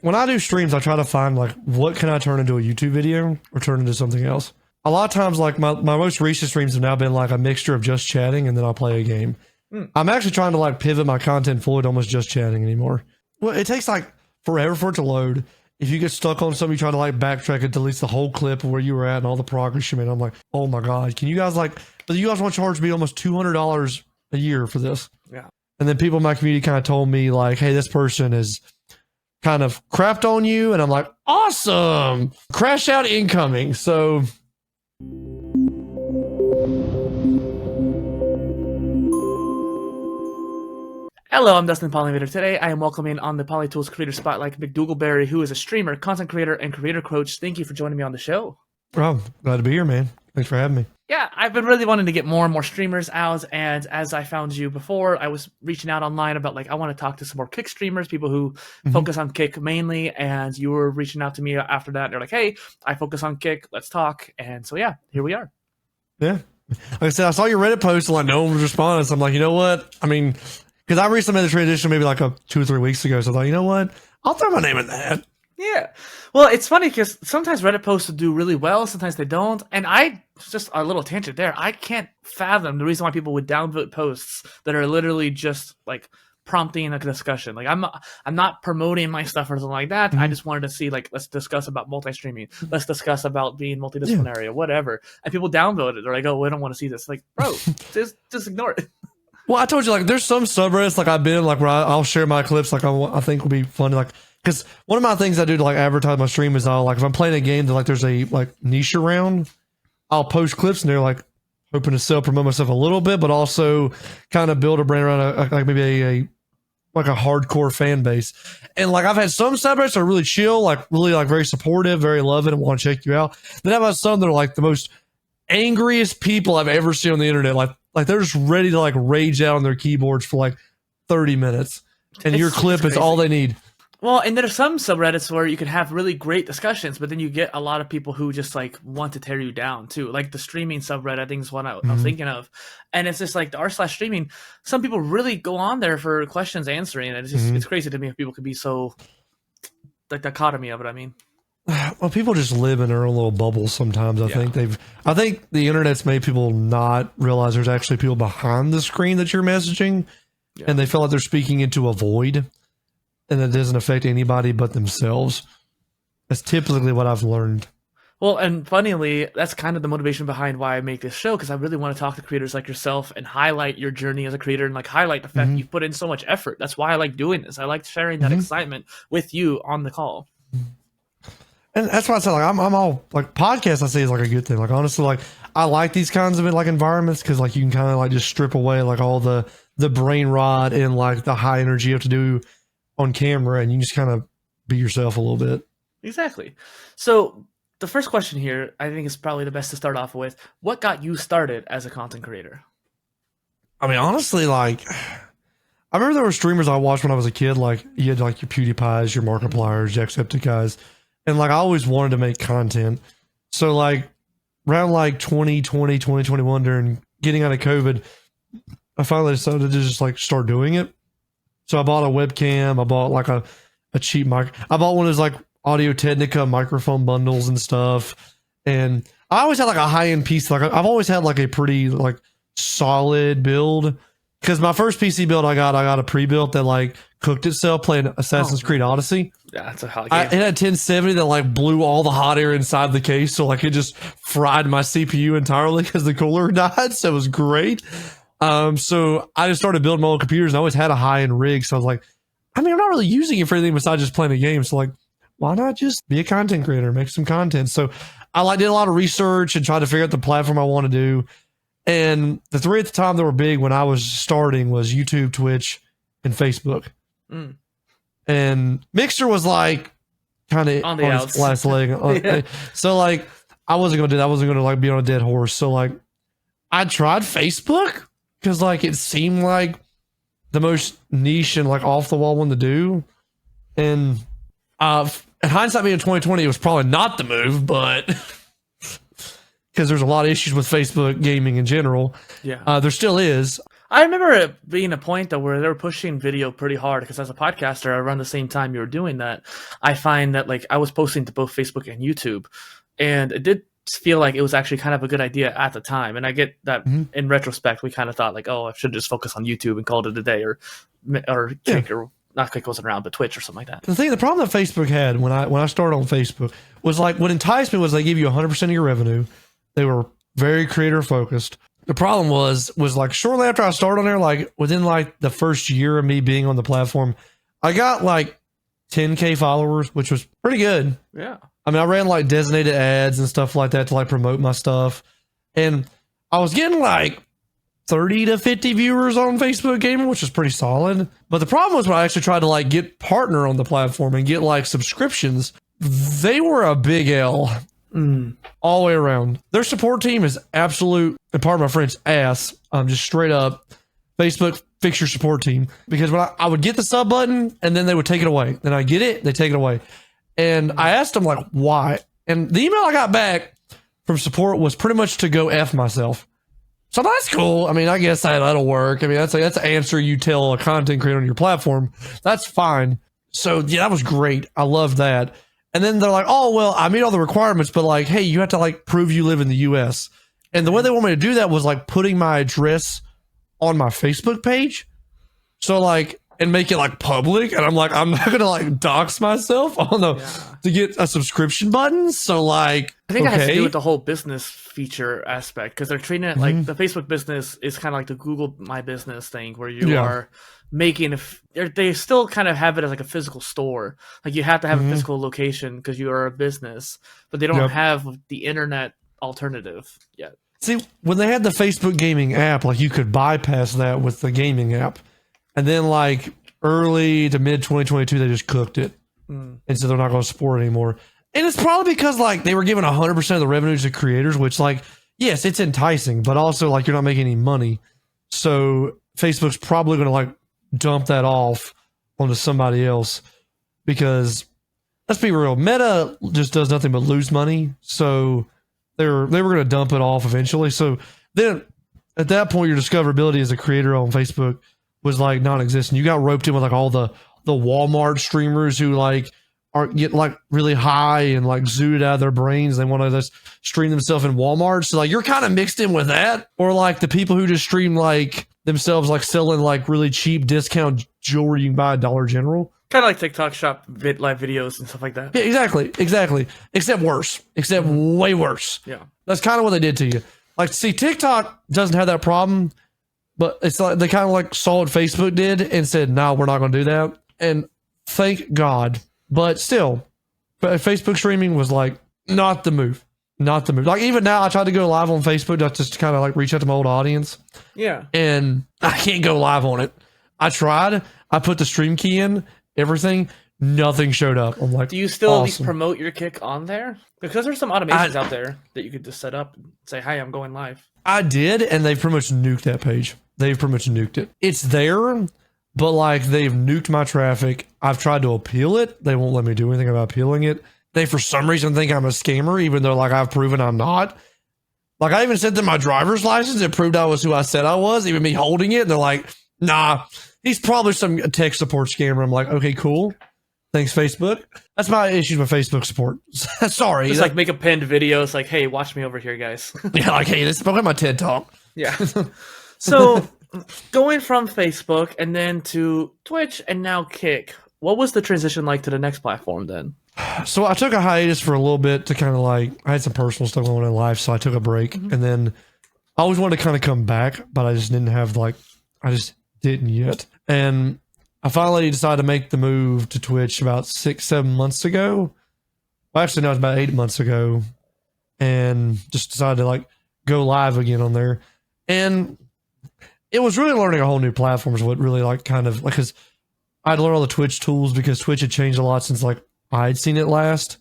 When I do streams, I try to find like what can I turn into a YouTube video or turn into something else. A lot of times, like my most recent streams have now been like a mixture of just chatting and then I'll play a game. I'm actually trying to like pivot my content fully to almost just chatting anymore. Well, it takes like forever for it to load. If you get stuck on something, you try to like backtrack, it deletes the whole clip of where you were at and all the progress you made. I'm like, oh my God, can you guys want to charge me almost $200 a year for this? Yeah. And then people in my community kind of told me like, hey, this person is kind of crapped on you. And I'm like, awesome. Crash out incoming. So hello, I'm Dustin PolyInnovator. Today, I am welcoming on the PolyTools Creator Spotlight McDougleberry, who is a streamer, content creator, and creator coach. Thank you for joining me on the show. Oh, glad to be here, man. Thanks for having me. Yeah, I've been really wanting to get more and more streamers out, and as I found you before, I was reaching out online about like I want to talk to some more Kick streamers, people who focus on Kick mainly, and you were reaching out to me after that. And you're like, hey, I focus on Kick, let's talk. And so yeah, here we are. Yeah. Like I said, I saw your Reddit post and like no one was responding. So I'm like, you know what? I mean, because I recently made the transition maybe like 2 or 3 weeks ago. So I thought, you know what? I'll throw my name in that. Yeah. Well, it's funny because sometimes Reddit posts do really well, sometimes they don't. And just a little tangent there, I can't fathom the reason why people would downvote posts that are literally just like prompting a discussion. Like I'm not promoting my stuff or something like that. I just wanted to see like, let's discuss about multi-streaming. Let's discuss about being multidisciplinary or whatever. And people downvote it. They're like, oh, we don't want to see this. Like, bro, just ignore it. Well, I told you, like, there's some subreddits, like, I've been, like, where I'll share my clips, like, I think will be funny, like, because one of my things I do to, like, advertise my stream is if I'm playing a game that, like, there's a, like, niche around, I'll post clips in there, like, hoping to promote myself a little bit, but also kind of build a brand around, like, maybe a hardcore fan base. And, like, I've had some subreddits that are really chill, like, really, like, very supportive, very loving, and want to check you out. Then I've had some that are, like, the most angriest people I've ever seen on the internet, like they're just ready to like rage out on their keyboards for like 30 minutes and your clip is all they need. Well, and there's some subreddits where you can have really great discussions, but then you get a lot of people who just like want to tear you down too. Like the streaming subreddit, I think is one I'm thinking of. And it's just like the r/streaming. Some people really go on there for questions answering. And it's just, it's crazy to me if people could be so like dichotomy of it. I mean, well, people just live in their own little bubbles sometimes. I think the internet's made people not realize there's actually people behind the screen that you're messaging, and they feel like they're speaking into a void, and it doesn't affect anybody but themselves. That's typically what I've learned. Well, and funnily, that's kind of the motivation behind why I make this show, because I really want to talk to creators like yourself and highlight your journey as a creator and like highlight the fact that you've put in so much effort. That's why I like doing this. I like sharing that excitement with you on the call. And that's why I said, like, I'm all like podcasts. I say is like a good thing. Like, honestly, like I like these kinds of like environments because like you can kind of like just strip away like all the brain rot and like the high energy you have to do on camera, and you just kind of be yourself a little bit. Exactly. So the first question here, I think is probably the best to start off with. What got you started as a content creator? I mean, honestly, like I remember there were streamers I watched when I was a kid. Like you had like your PewDiePies, your Markipliers, Jacksepticeyes. And like I always wanted to make content. So like around like 2020, 2021 during getting out of COVID, I finally decided to just like start doing it. So I bought a webcam. I bought like a cheap mic. I bought one of those like Audio-Technica microphone bundles and stuff. And I always had like a high-end PC. Like I've always had like a pretty like solid build. Because my first PC build I got a pre-built that like cooked itself playing Assassin's Creed Odyssey. Yeah, that's a hot game. It had 1070 that like blew all the hot air inside the case, so like it just fried my CPU entirely because the cooler died. So it was great. So I just started building my own computers. And I always had a high-end rig, so I was like, I mean, I'm not really using it for anything besides just playing a game. So like, why not just be a content creator, make some content? So I like did a lot of research and tried to figure out the platform I want to do. And the three at the time that were big when I was starting was YouTube, Twitch, and Facebook. And Mixer was like kind of on its last leg. So like I wasn't going to do that. I wasn't going to like be on a dead horse. So like I tried Facebook because like it seemed like the most niche and like off the wall one to do. And in hindsight being 2020, it was probably not the move, but because there's a lot of issues with Facebook gaming in general. Yeah. There still is. I remember it being a point though where they were pushing video pretty hard because as a podcaster, around the same time you were doing that, I find that like I was posting to both Facebook and YouTube, and it did feel like it was actually kind of a good idea at the time. And I get that in retrospect, we kind of thought like, oh, I should just focus on YouTube and call it a day, or Kick, or not Kick wasn't around, but Twitch or something like that. The problem that Facebook had when I started on Facebook was like what enticed me was they give you 100% of your revenue. They were very creator focused. The problem was like shortly after I started on there, like within like the first year of me being on the platform, I got like 10K followers, which was pretty good. Yeah. I mean, I ran like designated ads and stuff like that to like promote my stuff. And I was getting like 30 to 50 viewers on Facebook Gaming, which is pretty solid. But the problem was when I actually tried to like get partner on the platform and get like subscriptions, they were a big L. All the way around. Their support team is absolute, and pardon my French, ass. Just straight up Facebook fix your support team. Because when I would get the sub button and then they would take it away. Then I get it, they take it away. And I asked them like, why? And the email I got back from support was pretty much to go F myself. So that's cool. I mean, I guess that'll work. I mean, that's an answer you tell a content creator on your platform. That's fine. So yeah, that was great. I love that. And then they're like, oh, well, I meet all the requirements, but like, hey, you have to like prove you live in the US. And the way they want me to do that was like putting my address on my Facebook page. So like, and make it like public. And I'm like, I'm not going to like dox myself on to get a subscription button. So like, I think it has to do with the whole business feature aspect, because they're treating it like the Facebook business is kind of like the Google My Business thing where you are making they still kind of have it as like a physical store. Like you have to have a physical location because you are a business, but they don't have the internet alternative yet. See, when they had the Facebook gaming app, like you could bypass that with the gaming app. And then like early to mid 2022, they just cooked it. And so they're not going to support it anymore. And it's probably because like they were giving 100% of the revenue to creators, which like, yes, it's enticing, but also like you're not making any money. So Facebook's probably going to like dump that off onto somebody else, because let's be real, Meta just does nothing but lose money. So they were going to dump it off eventually. So then at that point, your discoverability as a creator on Facebook was like non-existent. You got roped in with like all the Walmart streamers who like get like really high and like zooted out of their brains. They want to just stream themselves in Walmart. So like you're kind of mixed in with that, or like the people who just stream like themselves like selling like really cheap discount jewelry you can buy at Dollar General. Kind of like TikTok shop live videos and stuff like that. Yeah, exactly. Except worse. Except way worse. Yeah. That's kind of what they did to you. Like, see, TikTok doesn't have that problem, but it's like they kind of like saw what Facebook did and said, no, we're not going to do that. And thank God. But still, Facebook streaming was like not the move. Not the move. Like even now, I tried to go live on Facebook just to kind of like reach out to my old audience. Yeah. And I can't go live on it. I tried. I put the stream key in, everything. Nothing showed up. I'm like, do you still at least promote your Kick on there? Because there's some automations out there that you could just set up and say, hi, I'm going live. I did, and they've pretty much nuked that page. They've pretty much nuked it. It's there, but like they've nuked my traffic. I've tried to appeal it. They won't let me do anything about appealing it. They, for some reason, think I'm a scammer, even though like I've proven I'm not. Like I even sent them my driver's license. It proved I was who I said I was, even me holding it. And they're like, nah, he's probably some tech support scammer. I'm like, okay, cool. Thanks, Facebook. That's my issues with Facebook support. Sorry. Just like make a pinned video. It's like, hey, watch me over here, guys. Yeah, like, hey, this is probably my TED Talk. Yeah. So going from Facebook and then to Twitch and now Kick, what was the transition like to the next platform then? So I took a hiatus for a little bit to kind of like, I had some personal stuff going on in life, so I took a break. And then I always wanted to kind of come back, but I just didn't have like, I just didn't yet. And I finally decided to make the move to Twitch about 6-7 months ago. Well, actually, no, it was about 8 months ago. And just decided to like go live again on there. And it was really learning a whole new platform is what really like kind of like, because I'd learned all the Twitch tools because Twitch had changed a lot since like I'd seen it last.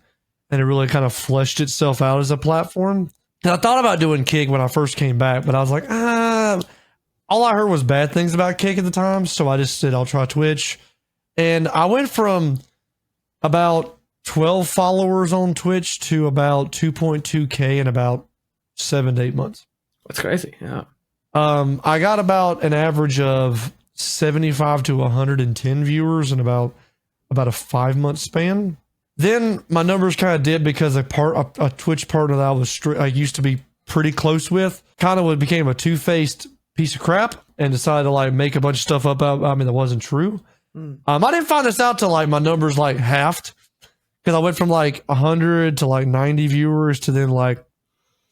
And it really kind of fleshed itself out as a platform. And I thought about doing Kick when I first came back, but I was like, all I heard was bad things about Kick at the time. So I just said, I'll try Twitch. And I went from about 12 followers on Twitch to about 2.2K in about 7 to 8 months. That's crazy. Yeah. I got about an average of 75 to 110 viewers in about a 5-month span. Then my numbers kind of dipped because a Twitch partner that I used to be pretty close with kind of became a two-faced piece of crap and decided to like make a bunch of stuff up. I mean, that wasn't true. I didn't find this out till like my numbers like halved, because I went from like 100 to like 90 viewers to then like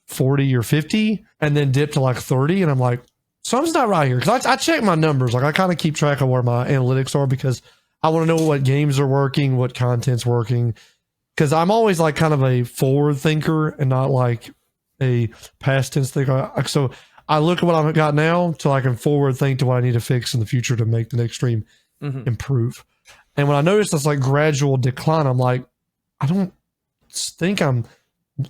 40 or 50 and then dipped to like 30. And I'm like, something's not right here. Because I check my numbers. Like I kind of keep track of where my analytics are because I want to know what games are working, what content's working. Because I'm always like kind of a forward thinker and not like a past tense thinker. So I look at what I've got now so I can forward think to what I need to fix in the future to make the next stream improve. And when I notice this like gradual decline, I'm like, I don't think I'm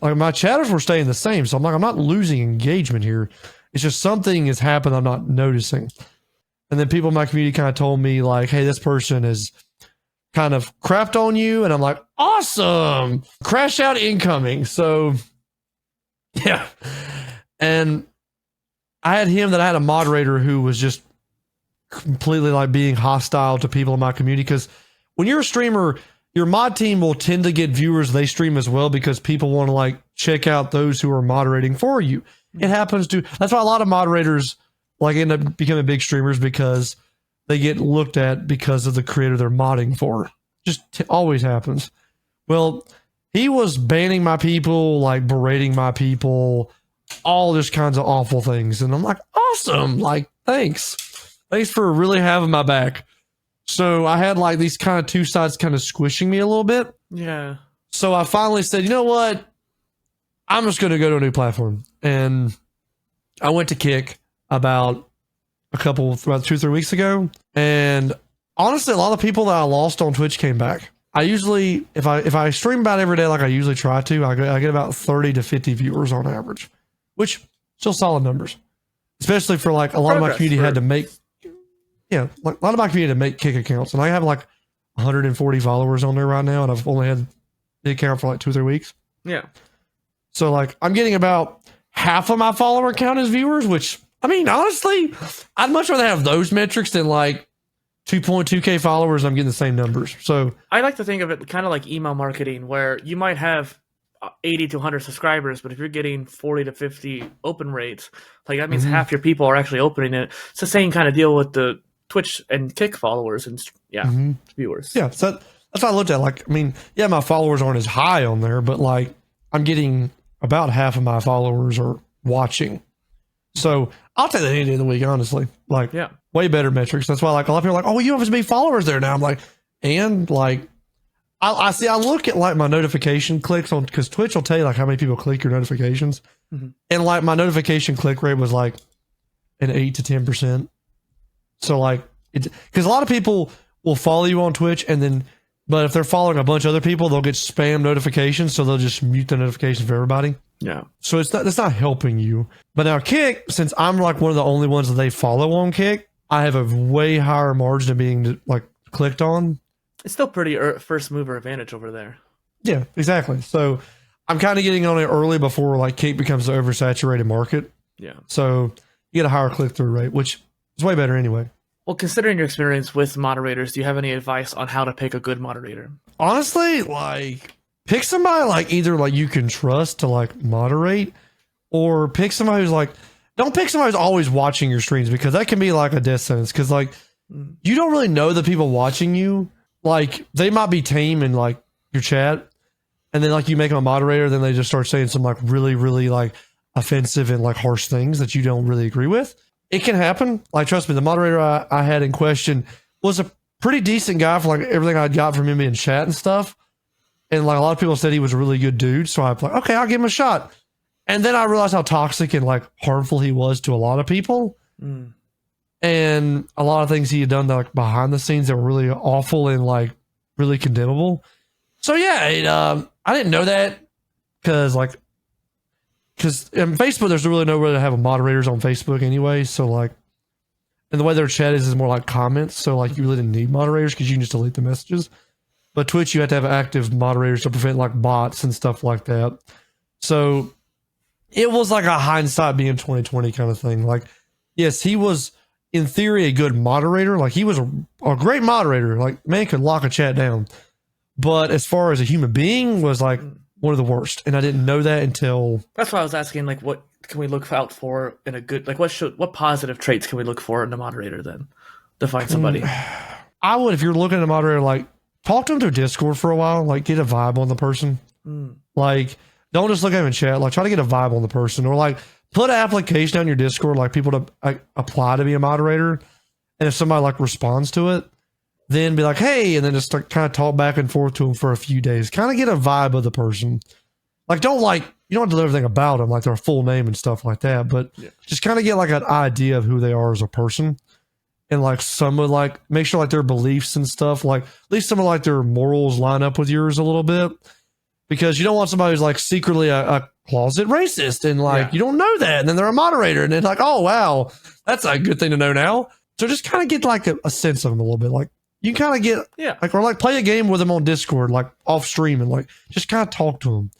like, my chatters were staying the same. So I'm like, I'm not losing engagement here. It's just something has happened I'm not noticing. And then people in my community kind of told me like, hey, this person is kind of crapped on you. And I'm like, awesome. Crash out incoming. So yeah. And I had a moderator who was just completely like being hostile to people in my community. Because when you're a streamer, your mod team will tend to get viewers they stream as well because people want to like check out those who are moderating for you. It happens to, that's why a lot of moderators like end up becoming big streamers, because they get looked at because of the creator they're modding for. Just always happens. Well, he was banning my people, like berating my people, all this kinds of awful things. And I'm like, awesome. Like, thanks for really having my back. So I had like these kind of two sides kind of squishing me a little bit. Yeah. So I finally said, you know what? I'm just going to go to a new platform. And I went to Kick about 2-3 weeks ago. And honestly, a lot of people that I lost on Twitch came back. I usually, if I stream about every day like I usually try to, I get about 30 to 50 viewers on average, which still solid numbers. Especially for like a lot of my community had to make, like a lot of my community had to make Kick accounts. And I have like 140 followers on there right now. And I've only had the account for like 2 or 3 weeks. Yeah. So like I'm getting about half of my follower count as viewers, which I mean, honestly, I'd much rather have those metrics than like 2.2K followers. I'm getting the same numbers. So I like to think of it kind of like email marketing, where you might have 80 to 100 subscribers, but if you're getting 40 to 50 open rates, like that means half your people are actually opening it. It's the same kind of deal with the Twitch and Kick followers and viewers. Yeah, so that's what I looked at. Like, I mean, yeah, my followers aren't as high on there, but like I'm getting about half of my followers are watching. So I'll take that any day of the week, honestly. Like, way better metrics. That's why like a lot of people are like, oh, you have as many followers there now. I'm like, and like, I look at like my notification clicks on, because Twitch will tell you like how many people click your notifications. And like my notification click rate was like an 8 to 10%. So like, because a lot of people will follow you on Twitch and then, but if they're following a bunch of other people, they'll get spam notifications. So they'll just mute the notifications for everybody. Yeah. So that's not helping you. But now Kick, since I'm like one of the only ones that they follow on Kick, I have a way higher margin of being like clicked on. It's still pretty first mover advantage over there. Yeah, exactly. So I'm kind of getting on it early before like Kick becomes an oversaturated market. Yeah. So you get a higher click-through rate, which is way better anyway. Well, considering your experience with moderators, do you have any advice on how to pick a good moderator? Honestly, like pick somebody like either like you can trust to like moderate, or pick somebody who's like, don't pick somebody who's always watching your streams, because that can be like a death sentence. Because like you don't really know the people watching you. Like they might be tame in like your chat, and then like you make them a moderator, then they just start saying some like really, really like offensive and like harsh things that you don't really agree with. It can happen. Like, trust me, the moderator I had in question was a pretty decent guy for like everything I got from him in chat and stuff. And like a lot of people said he was a really good dude. So I'm like, okay, I'll give him a shot. And then I realized how toxic and like harmful he was to a lot of people. And a lot of things he had done like behind the scenes that were really awful and like really condemnable. So yeah, I didn't know that because in Facebook, there's really no way to have moderators on Facebook anyway. So like, and the way their chat is more like comments. So like you really didn't need moderators because you can just delete the messages. But Twitch, you have to have active moderators to prevent like bots and stuff like that. So it was like a hindsight being 2020 kind of thing. Like yes, he was in theory a good moderator. Like he was a great moderator. Like man could lock a chat down. But as far as a human being, was like one of the worst. And I didn't know that until. That's why I was asking, like, what can we look out for in a good, like, what positive traits can we look for in a moderator then to find somebody? I would, if you're looking at a moderator, like talk to them through Discord for a while, like get a vibe on the person. Like don't just look at them in chat, like try to get a vibe on the person, or like put an application on your Discord, like people to like, apply to be a moderator. And if somebody like responds to it, then be like, hey, and then just like, kind of talk back and forth to them for a few days, kind of get a vibe of the person. Like don't like, you don't have to know everything about them, like their full name and stuff like that, but just kind of get like an idea of who they are as a person. And like some would like make sure like their beliefs and stuff, like at least some of like their morals line up with yours a little bit, because you don't want somebody who's like secretly a closet racist and like you don't know that, and then they're a moderator and then like, oh wow, that's a good thing to know now. So just kind of get like a sense of them a little bit, like you kind of get like, or like play a game with them on Discord, like off stream, and like just kind of talk to them.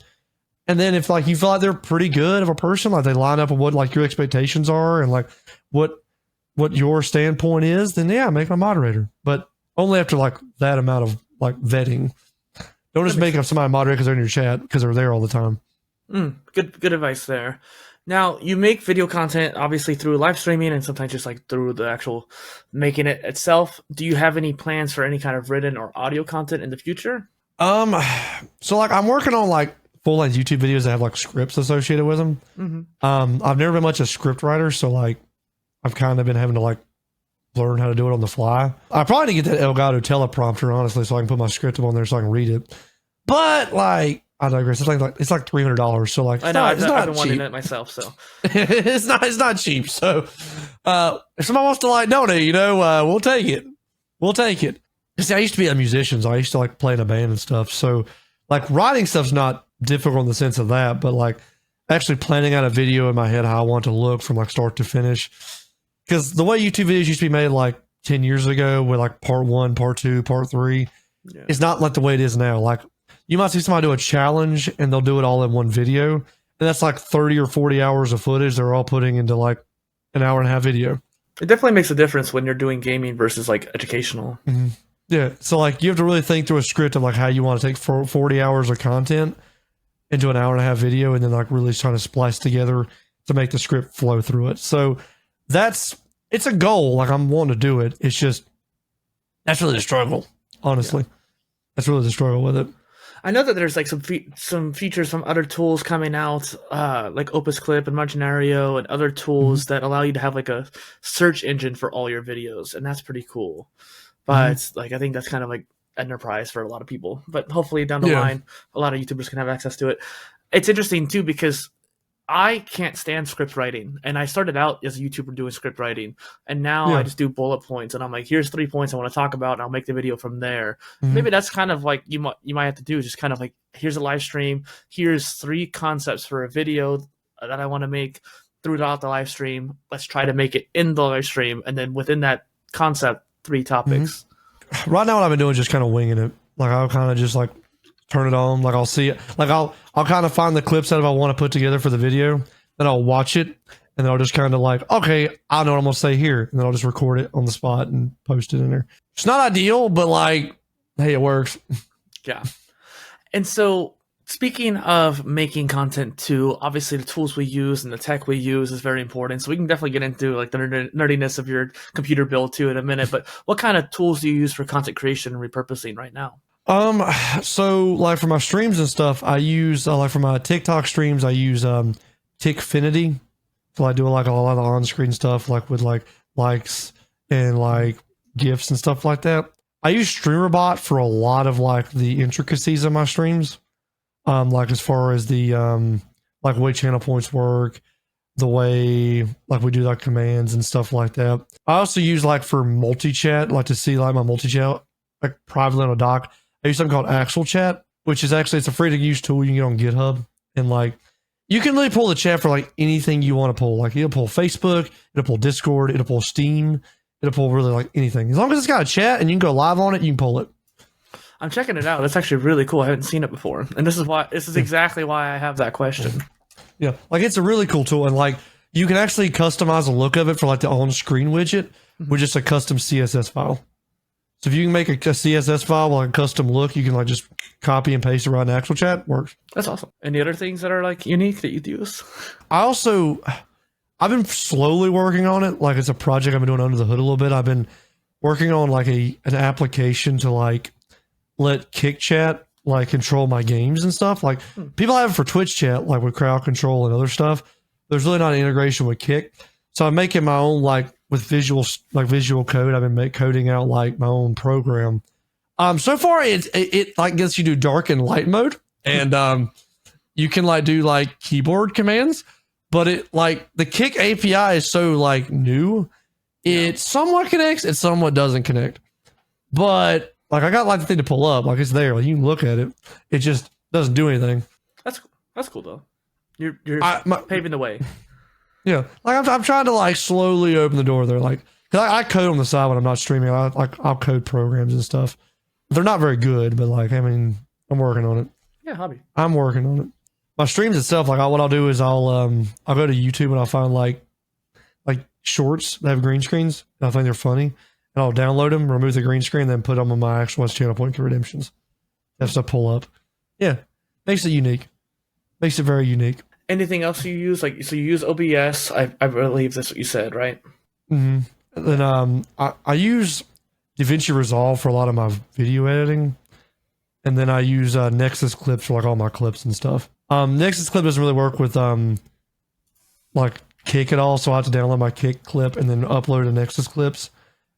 And then if like you feel like they're pretty good of a person, like they line up with what like your expectations are and like what your standpoint is, then make them a moderator. But only after like that amount of like vetting. Don't just make up somebody a moderator because they're in your chat because they're there all the time. Good advice there. Now, you make video content obviously through live streaming and sometimes just like through the actual making it itself. Do you have any plans for any kind of written or audio content in the future? So like I'm working on like full-length YouTube videos that have like scripts associated with them. I've never been much a script writer, so like I've kind of been having to like learn how to do it on the fly. I probably need to get that Elgato teleprompter, honestly, so I can put my script up on there so I can read it. But like, I digress. It's like $300. So like, I know it's not I've been cheap. wanting it myself. So it's not cheap. So if somebody wants to like donate, we'll take it. We'll take it. See, I used to be a musician, so I used to like play in a band and stuff. So like writing stuff's not difficult in the sense of that, but like actually planning out a video in my head how I want to look from like start to finish. Because the way YouTube videos used to be made like 10 years ago with like part 1, part 2, part 3, it's not like the way it is now. Like you might see somebody do a challenge and they'll do it all in one video. And that's like 30 or 40 hours of footage they're all putting into like an hour and a half video. It definitely makes a difference when you're doing gaming versus like educational. Yeah. So like you have to really think through a script of like how you want to take 40 hours of content into an hour and a half video and then like really trying to splice together to make the script flow through it. So it's a goal. Like I'm wanting to do it. It's just, that's really the struggle, honestly. That's really the struggle with it. I know that there's like some features from other tools coming out, like Opus Clip and Marginario and other tools that allow you to have like a search engine for all your videos. And that's pretty cool. But like, I think that's kind of like enterprise for a lot of people, but hopefully down the line, a lot of YouTubers can have access to it. It's interesting too, because I can't stand script writing, and I started out as a YouTuber doing script writing, and now I just do bullet points, and I'm like, here's 3 points I want to talk about, and I'll make the video from there. Maybe that's kind of like you might have to do, just kind of like, here's a live stream, here's 3 concepts for a video that I want to make throughout the live stream. Let's try to make it in the live stream, and then within that concept, 3 topics. Right now, what I've been doing is just kind of winging it. Like I'll kind of just like turn it on, like I'll see it, like I'll kind of find the clips that I want to put together for the video, then I'll watch it, and then I'll just kind of like, okay, I know what I'm gonna say here, and then I'll just record it on the spot and post it in there. It's not ideal, but like, hey, it works. Yeah. And so speaking of making content too, obviously the tools we use and the tech we use is very important. So we can definitely get into like the nerdiness of your computer build too in a minute, but what kind of tools do you use for content creation and repurposing right now? So like for my streams and stuff, I use like for my TikTok streams, I use Tickfinity. So I do like a lot of on-screen stuff, like with like likes and like GIFs and stuff like that. I use StreamerBot for a lot of like the intricacies of my streams. Like as far as the like way channel points work, the way like we do like commands and stuff like that. I also use like for multi-chat, like to see like my multi-chat like privately on a doc. I use something called Actual Chat, which is actually, it's a free to use tool you can get on GitHub. And like, you can really pull the chat for like anything you want to pull. Like it'll pull Facebook, it'll pull Discord, it'll pull Steam, it'll pull really like anything. As long as it's got a chat and you can go live on it, you can pull it. I'm checking it out. That's actually really cool. I haven't seen it before. And this is exactly why I have that question. Yeah. Like it's a really cool tool. And like, You can actually customize the look of it for like the on-screen widget with just a custom CSS file. So if you can make a CSS file like a custom look, you can like just copy and paste it right in actual chat. Works. That's awesome. Any other things that are like unique that you'd use? I've been slowly working on it. Like it's a project I've been doing under the hood a little bit. I've been working on like an application to like let Kick Chat like control my games and stuff. Like people have it for Twitch chat, like with crowd control and other stuff. There's really not an integration with Kick. So I'm making my own like with visual code. I've been coding out like my own program. So far it like gets you do dark and light mode, and you can like do like keyboard commands, but it like the Kick API is so like new. It somewhat connects, it somewhat doesn't connect. But like I got like the thing to pull up, like it's there, like you can look at it. It just doesn't do anything. That's cool though. You're paving the way. Yeah, like I'm trying to like slowly open the door there, like cause I code on the side when I'm not streaming. I'll code programs and stuff. They're not very good, but like I mean, I'm working on it. Yeah, hobby. I'm working on it. My streams itself, like what I'll do is I'll go to YouTube and I'll find like shorts that have green screens. And I think they're funny, and I'll download them, remove the green screen, and then put them on my actual channel point redemptions. That's to pull up. Yeah, makes it unique. Makes it very unique. Anything else you use? Like, so you use OBS. I believe that's what you said, right? Mm-hmm. And then I use DaVinci Resolve for a lot of my video editing, and then I use Nexus Clips for like all my clips and stuff. Nexus Clip doesn't really work with like Kick at all, so I have to download my Kick clip and then upload to Nexus Clips,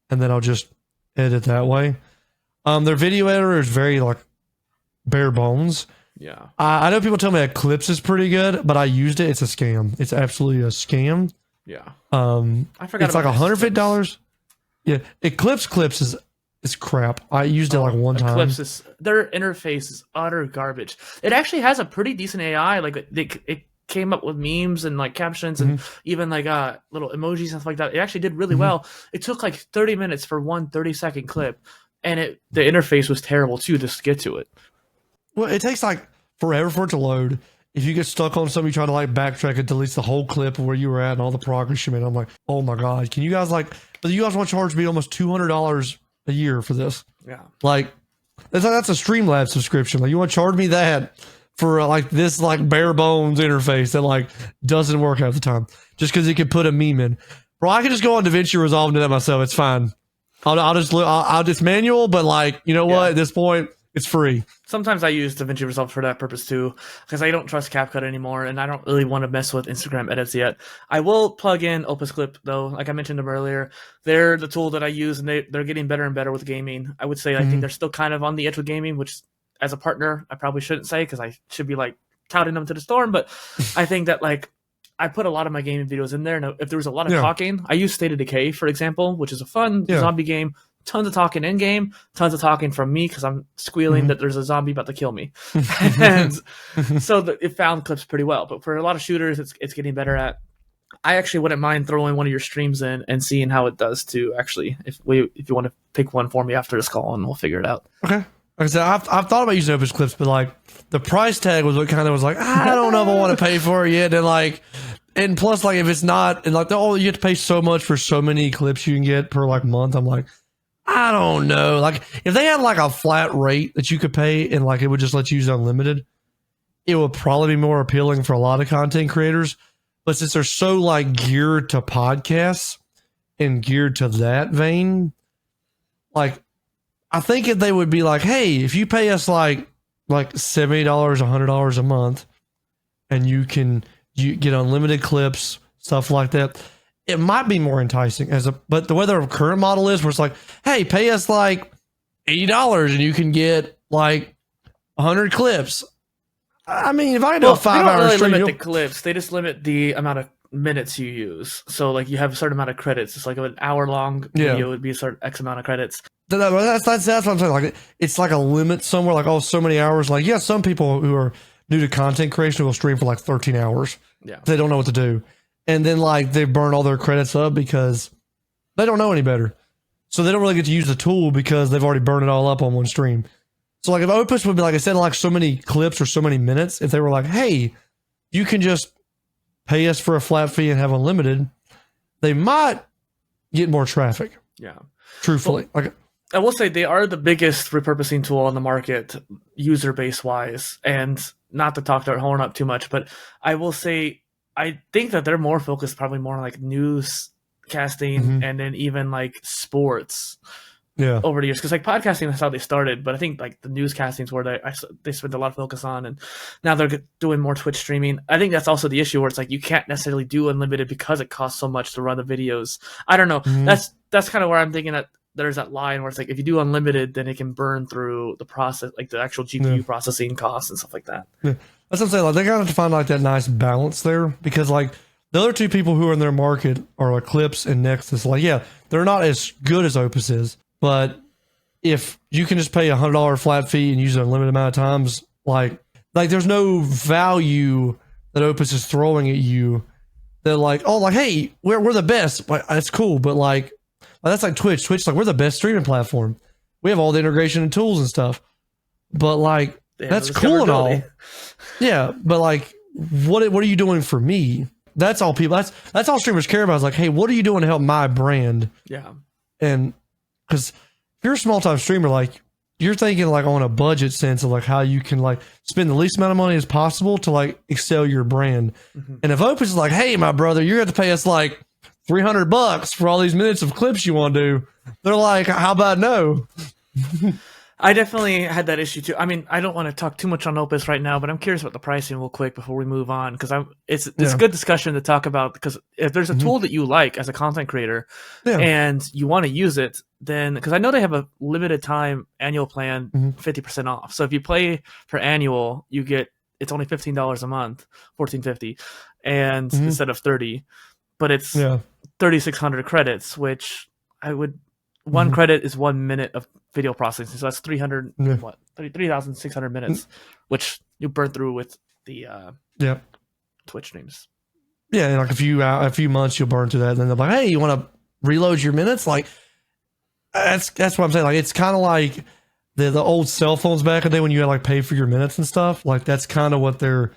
and then I'll just edit that way. Their video editor is very like bare bones. Yeah, I know people tell me that Clips is pretty good, but I used it. It's a scam. It's absolutely a scam. Yeah. I forgot. It's like $150. Yeah, Clips is crap. I used it like one time. Clips their interface is utter garbage. It actually has a pretty decent AI. Like it came up with memes and like captions and even like little emojis and stuff like that. It actually did really well. It took like 30 minutes for one 30-second clip, and the interface was terrible too just to get to it. Well, it takes like forever for it to load. If you get stuck on something, you try to like backtrack, it deletes the whole clip of where you were at and all the progress you made. I'm like, oh my God, can you guys want to charge me almost $200 a year for this? Yeah. Like, that's a Streamlabs subscription. Like, you want to charge me that for like this like bare bones interface that like doesn't work half the time just because it could put a meme in. Bro, I can just go on DaVinci Resolve and do that myself. It's fine. I'll just manual, but like, you know what? At this point, it's free. Sometimes I use DaVinci Resolve for that purpose too, because I don't trust CapCut anymore, and I don't really want to mess with Instagram edits yet. I will plug in Opus Clip though, like I mentioned them earlier. They're the tool that I use, and they're getting better and better with gaming. I would say I think they're still kind of on the edge with gaming, which as a partner I probably shouldn't say because I should be like touting them to the storm. But I think that like I put a lot of my gaming videos in there, and if there was a lot of talking, I use State of Decay for example, which is a fun zombie game. Tons of talking in game, tons of talking from me because I'm squealing that there's a zombie about to kill me, and so it found clips pretty well. But for a lot of shooters, it's getting better at. I actually wouldn't mind throwing one of your streams in and seeing how it does too. Actually, if you want to pick one for me after this call, and we'll figure it out. Okay. Like I said, I've thought about using Opus Clips, but like the price tag was what kind of was like I don't know if I want to pay for it yet, and like. And plus, like if it's not, and like you have to pay so much for so many clips you can get per like month. I'm like. I don't know. Like, if they had like a flat rate that you could pay and like it would just let you use unlimited, it would probably be more appealing for a lot of content creators. But since they're so like geared to podcasts and geared to that vein, like, I think if they would be like, hey, if you pay us like $70, $100 a month and you get unlimited clips, stuff like that. It might be more enticing but the way their current model is where it's like, hey, pay us like $80 and you can get like 100 clips. I mean, if I do a 5 hour stream, limit the clips. They just limit the amount of minutes you use. So like you have a certain amount of credits. It's like an hour long video would be a certain X amount of credits. That's what I'm saying. Like it's like a limit somewhere. Like so many hours. Like some people who are new to content creation will stream for like 13 hours. Yeah, they don't know what to do. And then, like, they burn all their credits up because they don't know any better. So they don't really get to use the tool because they've already burned it all up on one stream. So, like, if Opus would be, like I said, like so many clips or so many minutes, if they were like, hey, you can just pay us for a flat fee and have unlimited, they might get more traffic. Yeah. Truthfully. Well, I will say they are the biggest repurposing tool on the market, user base wise. And not to talk their horn up too much, but I will say I think that they're more focused, probably more on like newscasting and then even like sports. Yeah. Over the years, because like podcasting is how they started, but I think like the newscasting is where they spent a lot of focus on, and now they're doing more Twitch streaming. I think that's also the issue where it's like you can't necessarily do unlimited because it costs so much to run the videos. I don't know. That's kind of where I'm thinking that there's that line where it's like if you do unlimited, then it can burn through the process, like the actual GPU processing costs and stuff like that. Yeah. That's what I'm saying. Like they got to find like that nice balance there, because like the other two people who are in their market are like Clips and Nexus. Like, yeah, they're not as good as Opus is. But if you can just pay $100 flat fee and use it a limited amount of times, like there's no value that Opus is throwing at you. They're like, oh, like, hey, we're the best. Like, that's cool, but like that's like Twitch. Twitch, like, we're the best streaming platform. We have all the integration and tools and stuff. But like, that's cool and all. Yeah, but like, what are you doing for me? That's all people. That's all streamers care about. Is like, hey, what are you doing to help my brand? Yeah, and because if you're a small time streamer, like you're thinking like on a budget sense of like how you can like spend the least amount of money as possible to like excel your brand. And if Opus is like, hey, my brother, you're going to pay us like $300 for all these minutes of clips you want to do, they're like, how about no? I definitely had that issue too. I mean, I don't want to talk too much on Opus right now, but I'm curious about the pricing real quick before we move on, because it's a good discussion to talk about, because if there's a tool that you like as a content creator and you want to use it, then because I know they have a limited time annual plan, 50% off. So if you play for annual, you get it's only $15 a month, $14.50, and instead of $30, but it's 3,600 credits, which I would. One credit is 1 minute of video processing, so that's 3,600 minutes, which you burn through with the Twitch streams. Yeah, in like a few months you'll burn through that, and then they're like, "Hey, you want to reload your minutes?" Like that's what I'm saying. Like it's kind of like the old cell phones back in the day when you had like pay for your minutes and stuff. Like that's kind of what they're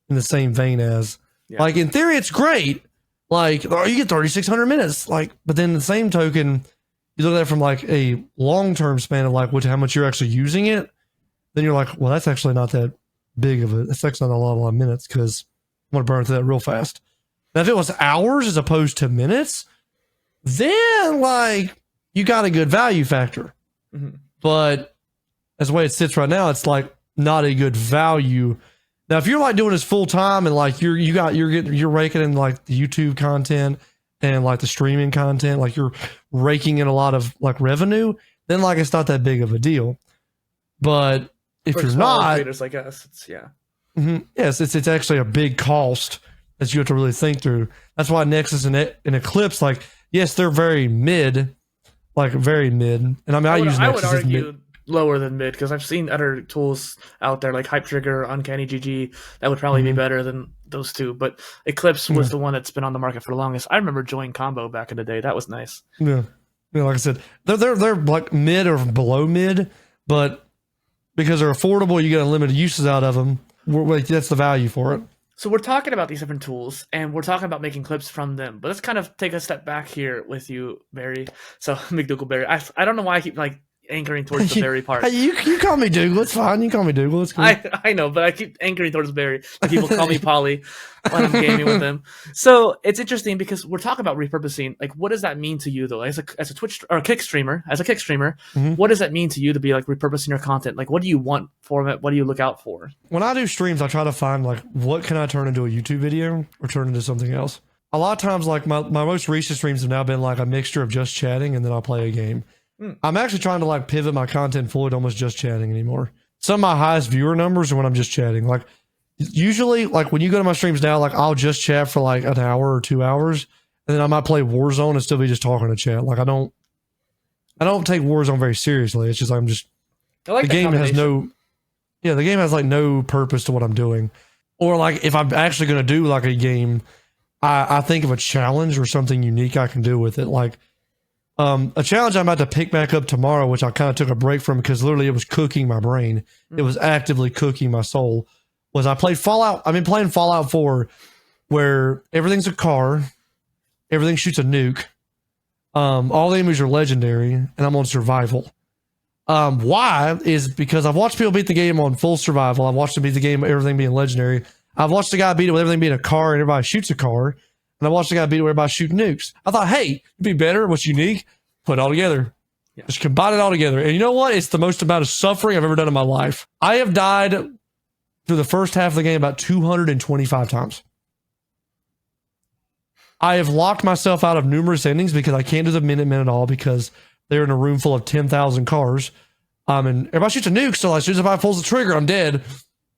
in the same vein as. Yeah. Like in theory, it's great. Like oh, you get 3,600 minutes. Like, but then the same token. You look at it from like a long-term span of like how much you're actually using it, then you're like, well, that's actually not that big of a, that's actually not a lot of minutes because I'm going to burn through that real fast. Now, if it was hours as opposed to minutes, then like you got a good value factor. But as the way it sits right now, it's like not a good value. Now, if you're like doing this full time and like you're raking in like the YouTube content and like the streaming content, like you're raking in a lot of like revenue, then like it's not that big of a deal. But if you're not, creators like us, it's yes, it's actually a big cost that you have to really think through. That's why Nexus and Eclipse, like, yes, they're very mid, like very mid. And I mean, I use Nexus. I would argue lower than mid, because I've seen other tools out there like Hype Trigger, Uncanny GG that would probably be better than those two. But Eclipse was the one that's been on the market for the longest. I remember Join Combo back in the day. That was nice. Yeah, like I said, they're like mid or below mid, but because they're affordable, you get unlimited uses out of them. That's the value for it. So we're talking about these different tools, and we're talking about making clips from them. But let's kind of take a step back here with you, Barry. So McDougleberry, I don't know why I keep like anchoring towards the Barry part. You call me Dougal. It's fine. You call me Dougal. It's cool. I know, but I keep anchoring towards Barry. People call me Poly when I'm gaming with them. So it's interesting because we're talking about repurposing. Like, what does that mean to you though? As a Twitch or a kick streamer, what does that mean to you to be like repurposing your content? Like, what do you want from it? What do you look out for? When I do streams, I try to find like what can I turn into a YouTube video or turn into something else. A lot of times, like my most recent streams have now been like a mixture of just chatting and then I'll play a game. I'm actually trying to like pivot my content fully to almost just chatting anymore. Some of my highest viewer numbers are when I'm just chatting. Like usually, like when you go to my streams now, like I'll just chat for like an hour or 2 hours, and then I might play Warzone and still be just talking to chat. Like I don't take Warzone very seriously. It's just I like the game has the game has like no purpose to what I'm doing. Or like if I'm actually going to do like a game, I think of a challenge or something unique I can do with it. Like a challenge I'm about to pick back up tomorrow, which I kind of took a break from because literally it was cooking my brain. It was actively cooking my soul. Was I played Fallout? I've been playing Fallout 4 where everything's a car, everything shoots a nuke. All the enemies are legendary, and I'm on survival. Why is because I've watched people beat the game on full survival. I've watched them beat the game everything being legendary. I've watched the guy beat it with everything being a car and everybody shoots a car. And I watched the guy beat it where everybody shooting nukes. I thought, hey, it'd be better. What's unique? Put it all together. Yeah. Just combine it all together. And you know what? It's the most amount of suffering I've ever done in my life. I have died through the first half of the game about 225 times. I have locked myself out of numerous endings because I can't do the Minutemen at all because they're in a room full of 10,000 cars. And everybody shoots a nuke, so as soon as somebody pulls the trigger, I'm dead.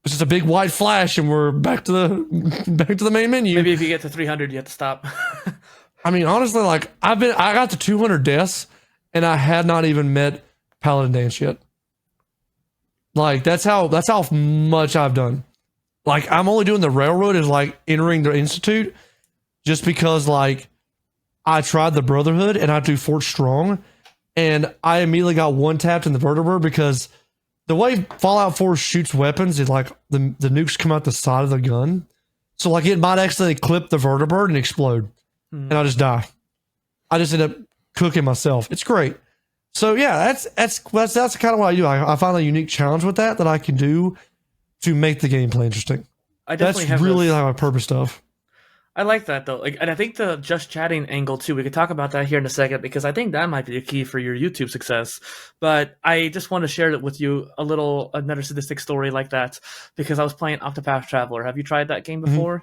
It's just a big white flash, and we're back to the main menu. Maybe if you get to 300, you have to stop. I mean, honestly, like I got to 200 deaths, and I had not even met Paladin Dance yet. Like that's how much I've done. Like I'm only doing the railroad is like entering the institute, just because like I tried the Brotherhood and I do Fort Strong, and I immediately got one tapped in the vertebra because the way Fallout 4 shoots weapons is like the nukes come out the side of the gun. So like it might accidentally clip the vertebra and explode. And I just die. I just end up cooking myself. It's great. So yeah, that's kind of what I do. I find a unique challenge with that I can do to make the gameplay interesting. That's really like my purpose stuff. I like that though. Like, and I think the just chatting angle too, we could talk about that here in a second because I think that might be a key for your YouTube success. But I just want to share with you another sadistic story like that because I was playing Octopath Traveler. Have you tried that game before?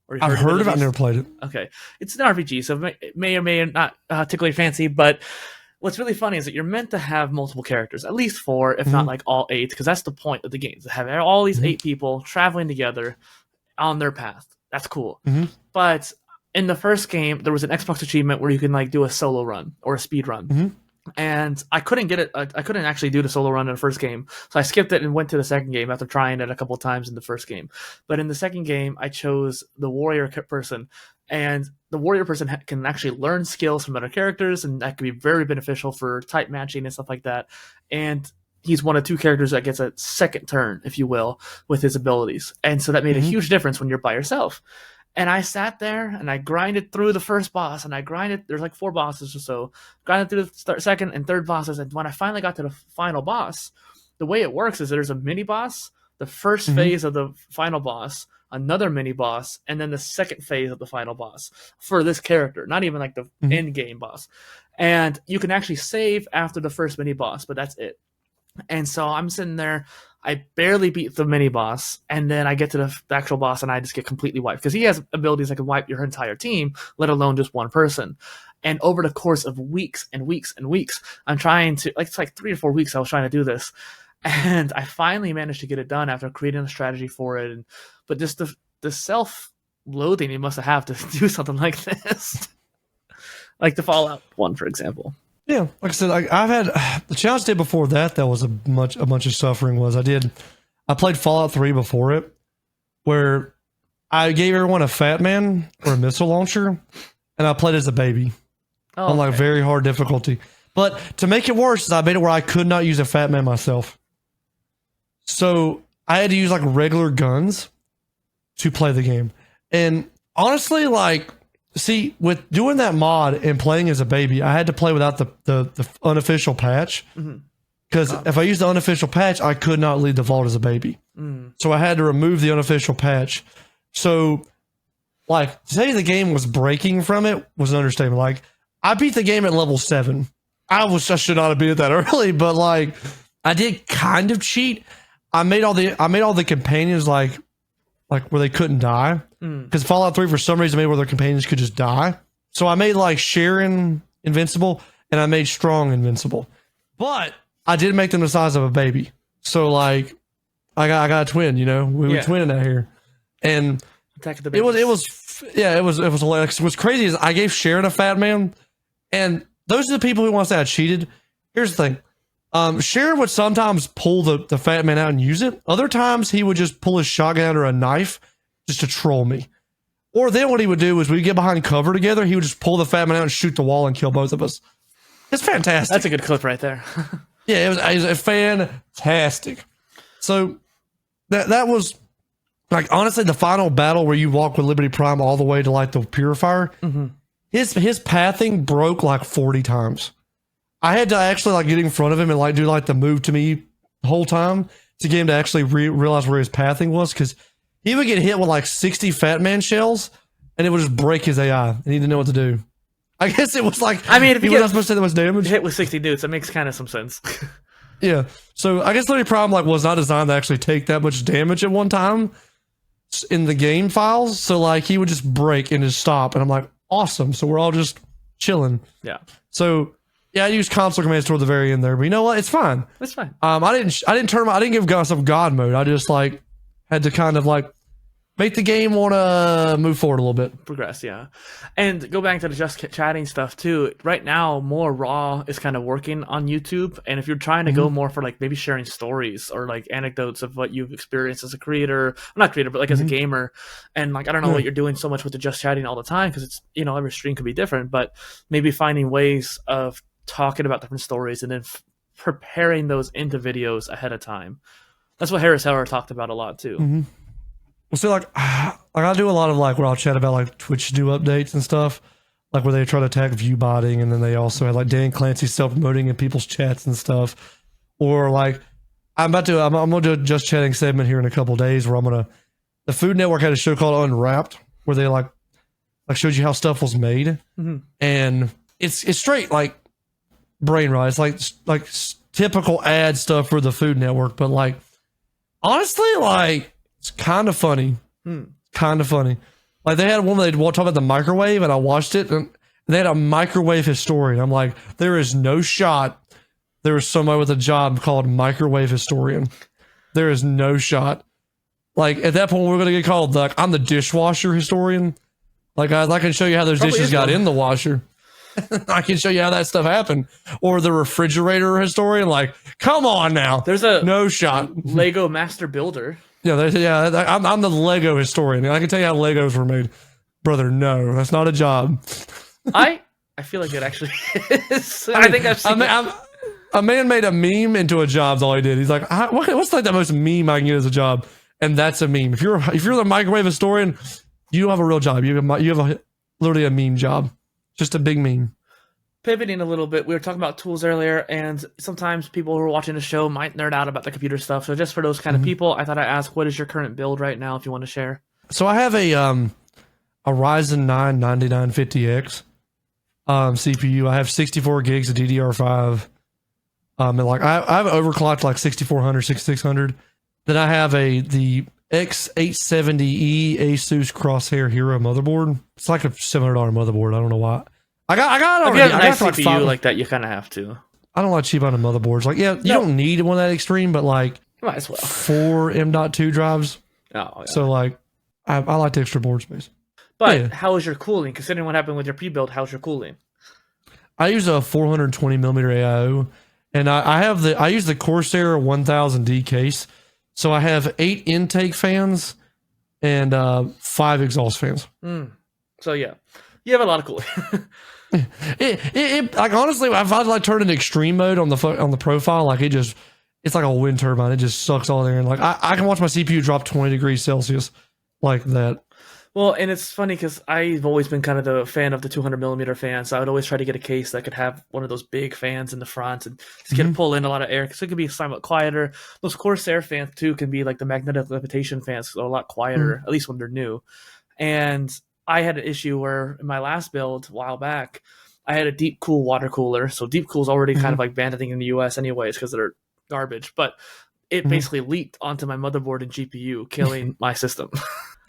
Or I've heard of it, I've never played it. Okay. It's an RPG, so it may or may not tickle your fancy, but what's really funny is that you're meant to have multiple characters, at least 4, if not like all 8, because that's the point of the game, to have all these 8 people traveling together on their path. That's cool. But in the first game, there was an Xbox achievement where you can like do a solo run or a speed run. And I couldn't get it. I couldn't actually do the solo run in the first game. So I skipped it and went to the second game after trying it a couple of times in the first game. But in the second game, I chose the warrior person. And the warrior person can actually learn skills from other characters. And that can be very beneficial for type matching and stuff like that. And he's one of 2 characters that gets a second turn, if you will, with his abilities. And so that made a huge difference when you're by yourself. And I sat there and I grinded through the first boss and there's like 4 bosses or so, grinded through the second and third bosses. And when I finally got to the final boss, the way it works is there's a mini boss, the first phase of the final boss, another mini boss, and then the second phase of the final boss for this character, not even like the end game boss. And you can actually save after the first mini boss, but that's it. And so I'm sitting there, I barely beat the mini boss, and then I get to the actual boss and I just get completely wiped because he has abilities that can wipe your entire team, let alone just one person. And over the course of weeks and weeks and weeks, I'm trying to, like, it's like 3 or 4 weeks I was trying to do this. And I finally managed to get it done after creating a strategy for it. But just the self-loathing you must have to do something like this. Like the Fallout 1, for example. Yeah, like I said, I've had the challenge I did before that was a bunch of suffering. I played Fallout 3 before it, where I gave everyone a Fat Man or a missile launcher, and I played as a baby on like very hard difficulty. But to make it worse, I made it where I could not use a Fat Man myself, so I had to use like regular guns to play the game. And honestly, like. See, with doing that mod and playing as a baby, I had to play without the unofficial patch. Because if I used the unofficial patch, I could not lead the vault as a baby. So I had to remove the unofficial patch. So, like, to say the game was breaking from it was an understatement. Like, I beat the game at level 7. I should not have beat it that early, but like, I did kind of cheat. I made all the companions like where they couldn't die. Because Fallout 3 for some reason made where their companions could just die. So I made like Sharon invincible and I made Strong invincible. But I did make them the size of a baby. So like I got a twin, we were twinning out here. And it was hilarious. What's crazy is I gave Sharon a Fat Man, and those are the people who want to say I cheated. Here's the thing. Sharon would sometimes pull the Fat Man out and use it. Other times he would just pull his shotgun out or a knife just to troll me. Or then what he would do is we'd get behind cover together. He would just pull the Fat Man out and shoot the wall and kill both of us. It's fantastic. That's a good clip right there. Yeah, it was fantastic. So that was Like honestly, the final battle where you walk with Liberty Prime all the way to like the Purifier, his pathing broke like 40 times. I had to actually like get in front of him and like do like the move to me the whole time to get him to actually realize where his pathing was, because he would get hit with like 60 Fat Man shells and it would just break his AI and he didn't know what to do. I guess it was like, I mean, if he was not supposed to take that much damage. Hit with 60 dudes, that makes kind of some sense. Yeah. So I guess Liberty Prime like was not designed to actually take that much damage at one time in the game files. So like he would just break and just stop. And I'm like, awesome. So we're all just chilling. Yeah. So yeah, I used console commands toward the very end there, but you know what? It's fine. It's fine. I didn't give myself God mode. I just like had to kind of like make the game want to move forward a little bit. Progress, yeah. And go back to the just chatting stuff too. Right now, more raw is kind of working on YouTube. And if you're trying to go more for like maybe sharing stories or like anecdotes of what you've experienced as a creator, not creator, but like as a gamer. And like, I don't know what you're doing so much with the just chatting all the time, because it's, you know, every stream could be different, but maybe finding ways of talking about different stories and then preparing those into videos ahead of time. That's what Harris Heller talked about a lot too. Well, see, like I do a lot of like where I'll chat about like Twitch new updates and stuff, like where they try to attack view botting, and then they also have like Dan Clancy self promoting in people's chats and stuff. Or like I'm gonna do a just chatting segment here in a couple days where the Food Network had a show called Unwrapped where they like showed you how stuff was made, and it's straight like brain rot. It's like typical ad stuff for the Food Network, but like honestly, like it's kind of funny. Kind of funny. Like they had one where they'd talk about the microwave, and I watched it, and they had a microwave historian. I'm like, there is no shot there is somebody with a job called microwave historian. There is no shot. Like at that point, we're gonna get called like I'm the dishwasher historian. Like I can show you how those dishes got in the washer. I can show you how that stuff happened. Or the refrigerator historian. Like, come on now. There's a no shot. Lego master builder. Yeah, I'm the Lego historian. I can tell you how Legos were made. Brother, no, that's not a job. I feel like it actually is. I think I've seen a man made a meme into a job. That's all he did. He's like, what's like the most meme I can get as a job? And that's a meme. If you're the microwave historian, you don't have a real job. You have literally a meme job. Just a big meme. Pivoting a little bit, we were talking about tools earlier, and sometimes people who are watching the show might nerd out about the computer stuff. So just for those kind of people, I thought I'd ask, what is your current build right now, if you want to share? So I have a Ryzen 9 9950X CPU. I have 64 gigs of DDR5. And like I've overclocked like 6400, 6600. Then I have the X870E Asus Crosshair Hero motherboard. It's like a $700 motherboard. I don't know why. I got it already. If you have a nice CPU like that, you kind of have to. I don't like cheap on the motherboards. Like, yeah, you don't need one that extreme, but like might as well. 4 M.2 drives. Oh, yeah. So like, I like the extra board space. But how is your cooling? Considering what happened with your pre-build, how's your cooling? I use a 420 millimeter AIO, and I use the Corsair 1000D case. So I have 8 intake fans and 5 exhaust fans. So yeah, you have a lot of cooling. It like honestly, if I like turn it into extreme mode on the profile, like it's like a wind turbine. It just sucks all there, and like I can watch my CPU drop 20 degrees Celsius like that. Well, and it's funny because I've always been kind of the fan of the 200 millimeter fan, so I would always try to get a case that could have one of those big fans in the front and just get to pull in a lot of air, because it could be somewhat quieter. Those Corsair fans too can be like the magnetic levitation fans, so a lot quieter, at least when they're new. And I had an issue where in my last build a while back, I had a deep cool water cooler. So deep cool is already kind of like banned, I think, in the US anyways, because they're garbage. But it basically leaked onto my motherboard and GPU, killing my system.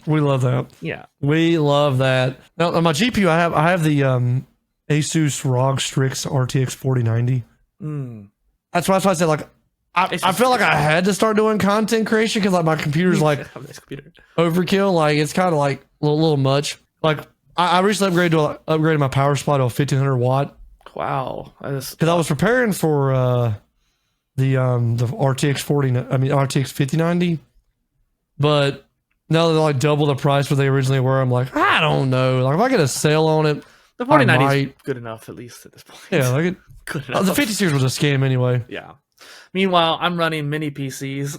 We love that. Yeah, we love that. Now on my GPU, I have the Asus ROG Strix RTX 4090. That's why I said like I feel like I had to start doing content creation because like my computer's like overkill. Like it's kind of like a little much. Like I recently upgraded my power supply to a 1500 watt. Wow, because I was preparing for the RTX 5090, but now they're like double the price what they originally were. I'm like, I don't know. Like if I get a sale on it, the 4090 is good enough at least at this point. Yeah, like good enough. The 50 series was a scam anyway. Yeah, Meanwhile, I'm running mini PCs.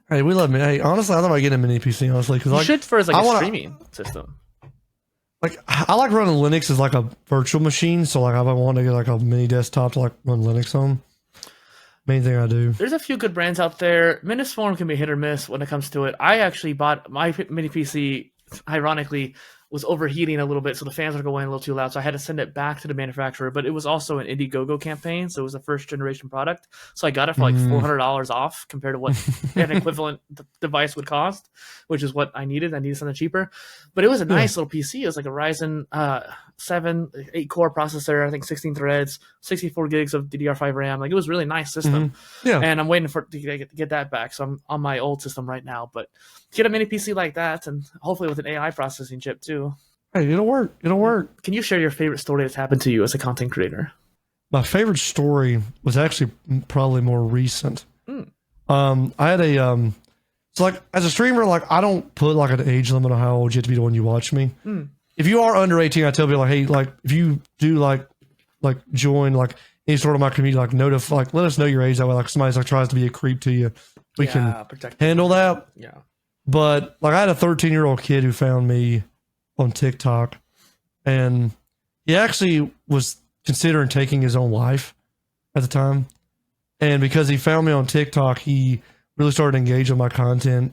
Hey, we love me. Hey, honestly, I thought about getting a mini PC, honestly, because You like should for as like I a wanna- streaming system. like I like running Linux as like a virtual machine. So like I want to get like a mini desktop to like run Linux on. Main thing I do. There's a few good brands out there. Minusform can be hit or miss when it comes to it. I actually bought my mini PC, ironically, was overheating a little bit, so the fans were going a little too loud. So I had to send it back to the manufacturer. But it was also an Indiegogo campaign, so it was a first generation product. So I got it for like $400 off compared to what an equivalent device would cost, which is what I needed. I needed something cheaper. But it was a nice little PC. It was like a Ryzen 7, 8-core processor, I think 16 threads, 64 gigs of DDR5 RAM. Like, it was a really nice system. Yeah. And I'm waiting to get that back. So I'm on my old system right now. But get a mini PC like that, and hopefully with an AI processing chip too. Hey, it'll work. It'll work. Can you share your favorite story that's happened to you as a content creator? My favorite story was actually probably more recent. I had a so like as a streamer, like I don't put like an age limit on how old you have to be when you watch me. If you are under 18, I tell people like, hey, like if you do like join like any sort of my community, like notify, like let us know your age. That way, like somebody's like tries to be a creep to you, we can handle that. Yeah. But like I had a 13-year-old kid who found me on TikTok, and he actually was considering taking his own life at the time. And because he found me on TikTok, he really started engaging with my content.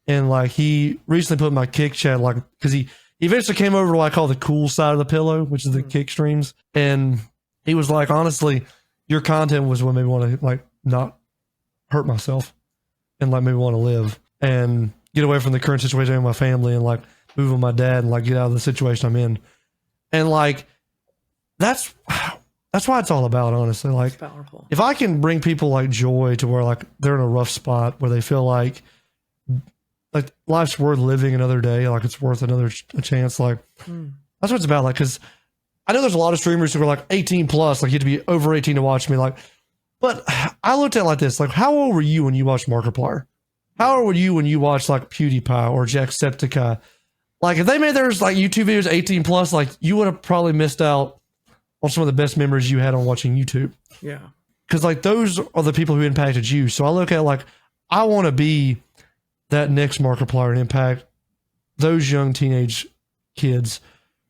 And like he recently put in my kick chat, like because he eventually came over to what I call the cool side of the pillow, which is the kick streams. And he was like, honestly, your content was what made me want to like not hurt myself and like maybe want to live and get away from the current situation with my family and like move with my dad and like get out of the situation I'm in. And like that's why it's all about, honestly. Like powerful. If I can bring people like joy to where like they're in a rough spot where they feel like life's worth living another day, like it's worth another chance, like that's what it's about. Like because I know there's a lot of streamers who are like 18 plus, like you have to be over 18 to watch me, like, but I looked at it like this, like how old were you when you watched Markiplier? How old were you when you watched like PewDiePie or Jacksepticeye? Like if they made theirs like YouTube videos 18 plus, like you would have probably missed out on some of the best memories you had on watching YouTube. Yeah. Because like those are the people who impacted you. So I look at like, I want to be that next Markiplier and impact those young teenage kids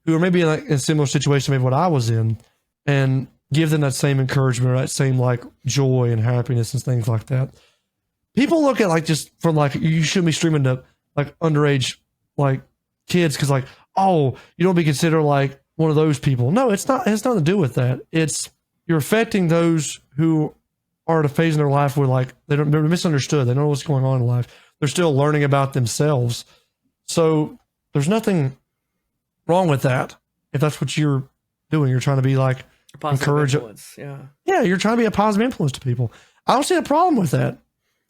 who are maybe in like in a similar situation, maybe what I was in, and give them that same encouragement or that same like joy and happiness and things like that. People look at like just from like, you shouldn't be streaming to like underage like kids because like, oh, you don't be considered like one of those people. No, it's not. It has nothing to do with that. It's you're affecting those who are at a phase in their life where like they're misunderstood. They don't know what's going on in life. They're still learning about themselves. So there's nothing wrong with that. If that's what you're doing, you're trying to be like encourage. Yeah, you're trying to be a positive influence to people. I don't see a problem with that.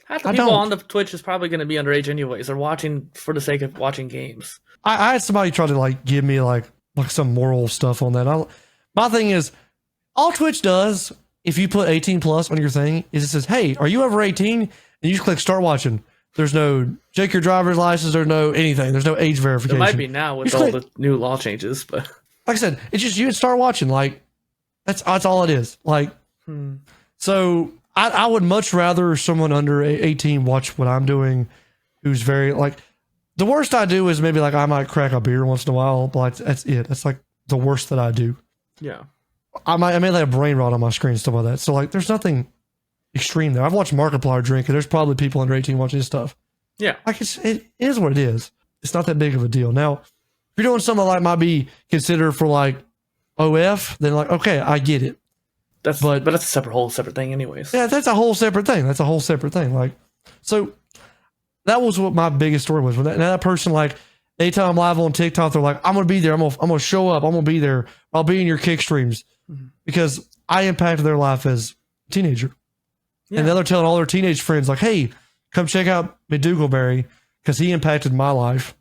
Half the people on the Twitch is probably going to be underage anyways. They're watching for the sake of watching games. I had somebody try to like give me like some moral stuff on that. My thing is, all Twitch does, if you put 18 plus on your thing, is it says, hey, are you over 18? And you just click start watching. There's no check your driver's license. There's no anything. There's no age verification. There might be now with all the new law changes, but like I said, it's just you start watching. Like that's all it is. Like so. I would much rather someone under 18 watch what I'm doing, who's very like, the worst I do is maybe like I might crack a beer once in a while, but that's it. That's like the worst that I do. Yeah. I may have brain rot on my screen and stuff like that. So like, there's nothing extreme there. I've watched Markiplier drink and there's probably people under 18 watching this stuff. Yeah. Like it is what it is. It's not that big of a deal. Now, if you're doing something like might be considered for like OF, then like, okay, I get it. But that's a whole separate thing anyways. Yeah, that's a whole separate thing. Like, so that was what my biggest story was. When that person, like, anytime I'm live on TikTok, they're like, I'm going to be there. I'm going to show up. I'm going to be there. I'll be in your kick streams because I impacted their life as a teenager. Yeah. And then they're telling all their teenage friends like, hey, come check out McDougleberry because he impacted my life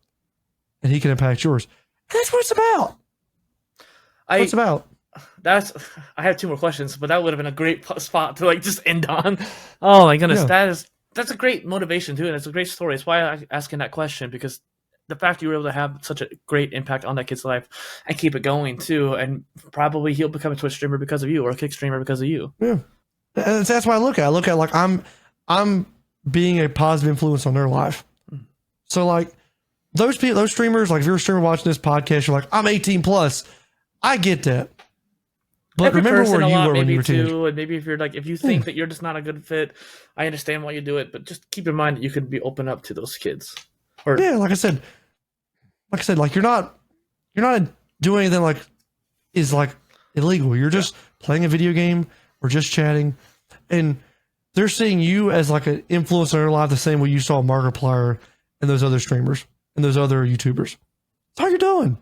and he can impact yours. And that's what it's about. What's about. I have two more questions, but that would have been a great spot to like just end on. Oh my goodness, that's a great motivation too, and it's a great story. It's why I'm asking that question, because the fact you were able to have such a great impact on that kid's life and keep it going too, and probably he'll become a Twitch streamer because of you or a kick streamer because of you. Yeah, And that's why I look at like I'm being a positive influence on their life. So like those people, those streamers, like if you're a streamer watching this podcast, you're like, I'm 18 plus. I get that. But Every remember person where a you lot, were when maybe you were a teenager. too, and maybe if you're like, if you think that you're just not a good fit, I understand why you do it, but just keep in mind that you could be open up to those kids. Or Yeah, like I said, like you're not doing anything like is like illegal. You're just playing a video game or just chatting, and they're seeing you as like an influencer in their life the same way you saw Markiplier and those other streamers and those other YouTubers. That's how you're doing.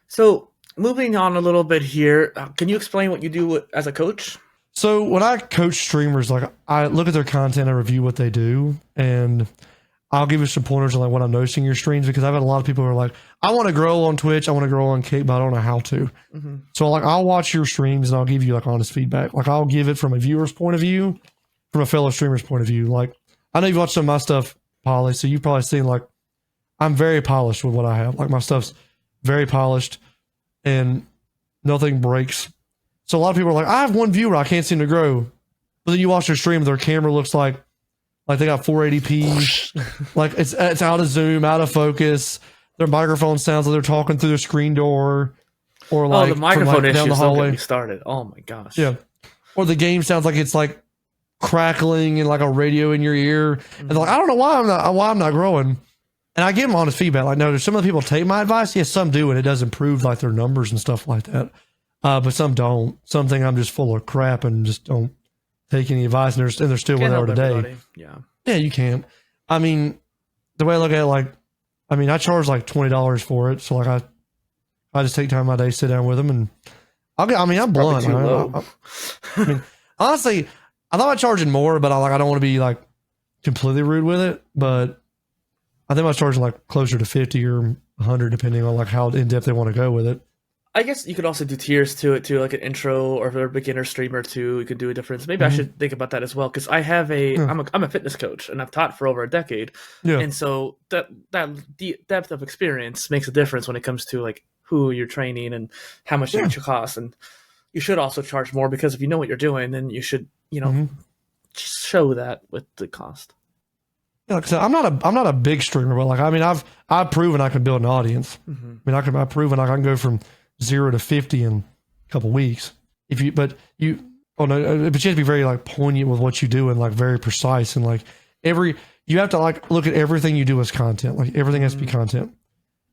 So moving on a little bit here, can you explain what you do as a coach? So when I coach streamers, like I look at their content, I review what they do, and I'll give you some pointers on like what I'm noticing in your streams, because I've had a lot of people who are like, I want to grow on Twitch, I want to grow on Kick, but I don't know how to. Mm-hmm. So like I'll watch your streams and I'll give you like honest feedback. Like I'll give it from a viewer's point of view, from a fellow streamer's point of view. Like I know you've watched some of my stuff, Poly, so you've probably seen like I'm very polished with what I have. Like my stuff's very polished and nothing breaks. So a lot of people are like, I have one viewer, I can't seem to grow. But then you watch their stream, their camera looks like they got 480p, like it's out of zoom, out of focus. Their microphone sounds like they're talking through the screen door, or like the microphone from, like, down the issues don't get hallway. me started. Oh my gosh. Yeah, or the game sounds like it's like crackling and like a radio in your ear, and they're like, I don't know why I'm not growing. And I give them honest feedback. Like, no, there's some of the people take my advice. Yes, some do, and it does improve like their numbers and stuff like that. But some don't. Some think I'm just full of crap and just don't take any advice, and they're still where Can't they are help today. everybody. Yeah. Yeah, you can. I mean, the way I look at it, like, I mean, I charge like $20 for it. So like I just take time out of my day, sit down with them, and I'm blunt. Too low. I mean, honestly, I thought I'd charging more, but I don't want to be like completely rude with it. But I think I was charging like closer to 50 or 100, depending on like how in depth they want to go with it. I guess you could also do tiers to it too, like an intro, or if they're a beginner streamer too, you could do a difference. Maybe I should think about that as well, because I have I'm a fitness coach and I've taught for over a decade, and so that depth of experience makes a difference when it comes to like who you're training and how much it should cost. And you should also charge more, because if you know what you're doing, then you should show that with the cost. Yeah, like I said, I'm not a big streamer, but like I mean, I've proven I can build an audience. Mm-hmm. I mean, I've proven I can go from 0 to 50 in a couple weeks. But you have to be very like poignant with what you do and like very precise, and like you have to like look at everything you do as content. Like everything has to be content.